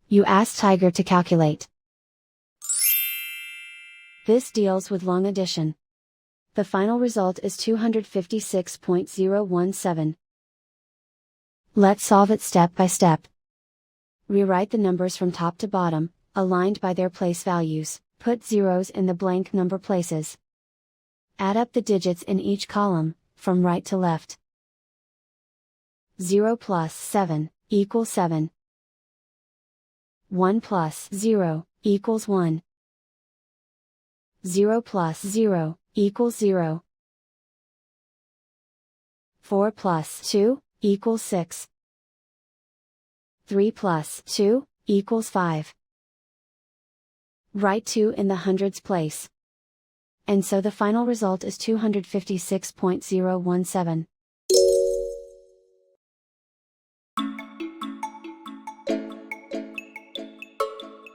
You ask Tiger to calculate. This deals with long addition. The final result is 256.017. Let's solve it step by step. Rewrite the numbers from top to bottom, aligned by their place values. Put zeros in the blank number places. Add up the digits in each column, from right to left. 0 plus 7 equals 7. 1 plus 0 equals 1. 0 plus 0 equals 0. 4 plus 2 equals 6. 3 plus 2 equals 5. Write 2 in the hundreds place. And so the final result is 256.017.